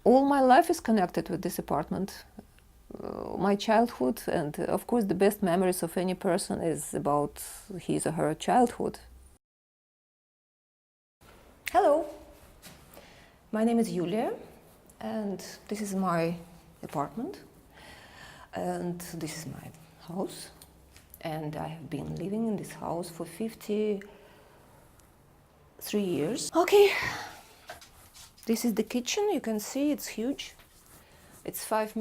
All my life is connected with this apartment. My childhood, and of course the best memories of any person is about his or her childhood. Hello, my name is Yulia, and this is my apartment, and this is my house, and I have been living in this house for 53 years. Okay, this is the kitchen. You can see it's huge. It's 5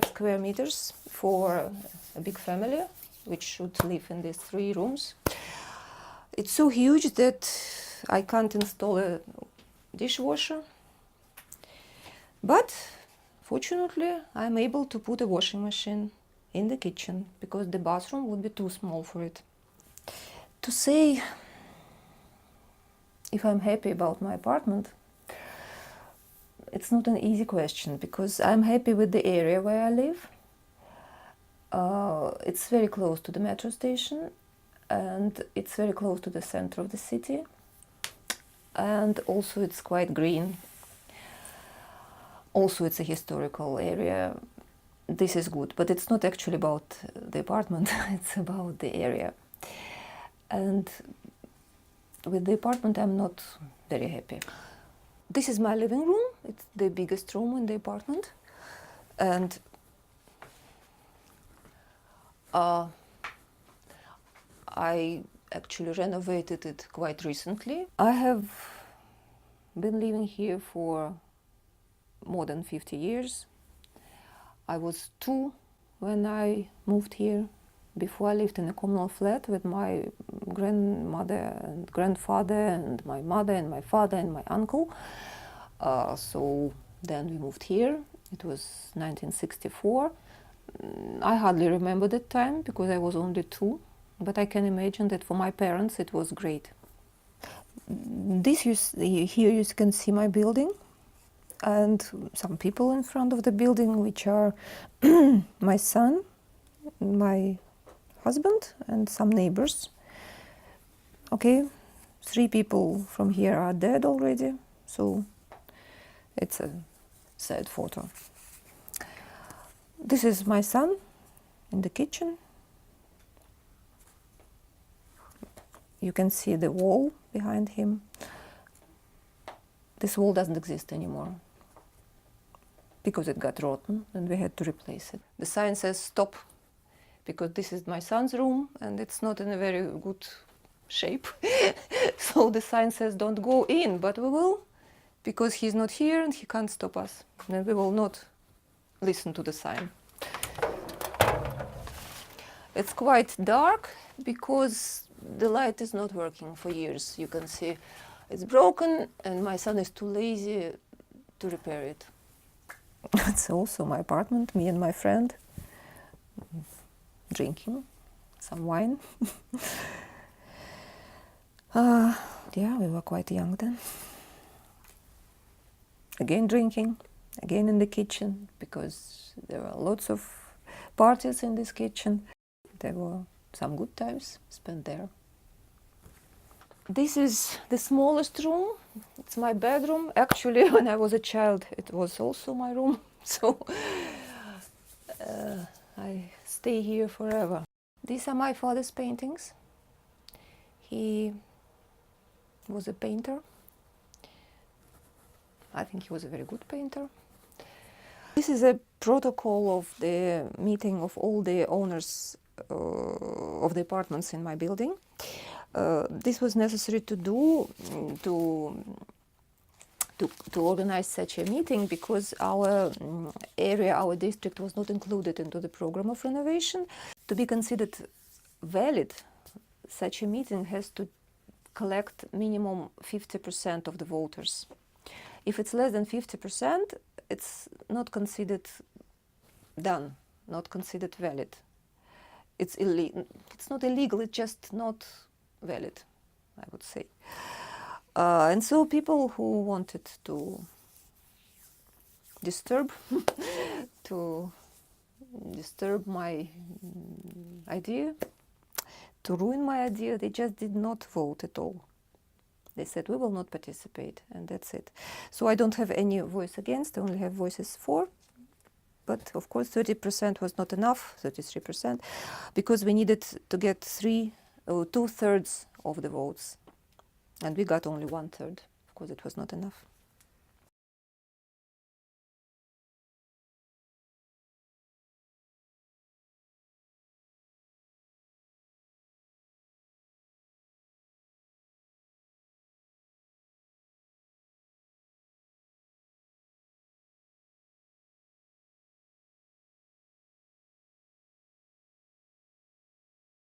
square meters for a big family, which should live in these 3 rooms. It's so huge that I can't install a dishwasher. But fortunately, I'm able to put a washing machine in the kitchen because the bathroom would be too small for it. To say if I'm happy about my apartment, it's not an easy question because I'm happy with the area where I live. It's very close to the metro station and it's very close to the center of the city, and also it's quite green. Also it's a historical area. This is good, but it's not actually about the apartment, it's about the area. And with the apartment I'm not very happy. This is my living room. It's the biggest room in the apartment. And I actually renovated it quite recently. I have been living here for more than 50 years. I was 2 when I moved here. Before I lived in a communal flat with my grandmother and grandfather and my mother and my father and my uncle. So then we moved here. It was 1964. I hardly remember that time because I was only 2, but I can imagine that for my parents it was great. Here you can see my building and some people in front of the building, which are my son, my husband and some neighbors. Okay, 3 people from here are dead already, so it's a sad photo. This is my son in the kitchen. You can see the wall behind him. This wall doesn't exist anymore because it got rotten and we had to replace it. The sign says stop, because this is my son's room and it's not in a very good shape. So the sign says don't go in, but we will, because he's not here and he can't stop us. And we will not listen to the sign. It's quite dark because the light is not working for years. You can see it's broken and my son is too lazy to repair it. It's also my apartment, me and my friend drinking some wine. Yeah, we were quite young then. Again drinking, again in the kitchen, because there were lots of parties in this kitchen. There were some good times spent there. This is the smallest room. It's my bedroom. Actually, when I was a child, it was also my room. So I stay here forever. These are my father's paintings. He was a painter. I think he was a very good painter. This is a protocol of the meeting of all the owners of the apartments in my building. This was necessary to do to organize such a meeting because our area, our district was not included into the program of renovation. To be considered valid, such a meeting has to collect minimum 50% of the voters. If it's less than 50%, it's not considered done, not considered valid. It's illegal. It's not illegal, it's just not valid, I would say. And so people who wanted to disturb my idea, to ruin my idea, they just did not vote at all. They said, we will not participate, and that's it. So I don't have any voice against, I only have voices for. But of course, 30% was not enough, 33%, because we needed to get 2/3 of the votes. And we got only 1/3. Of course, it was not enough.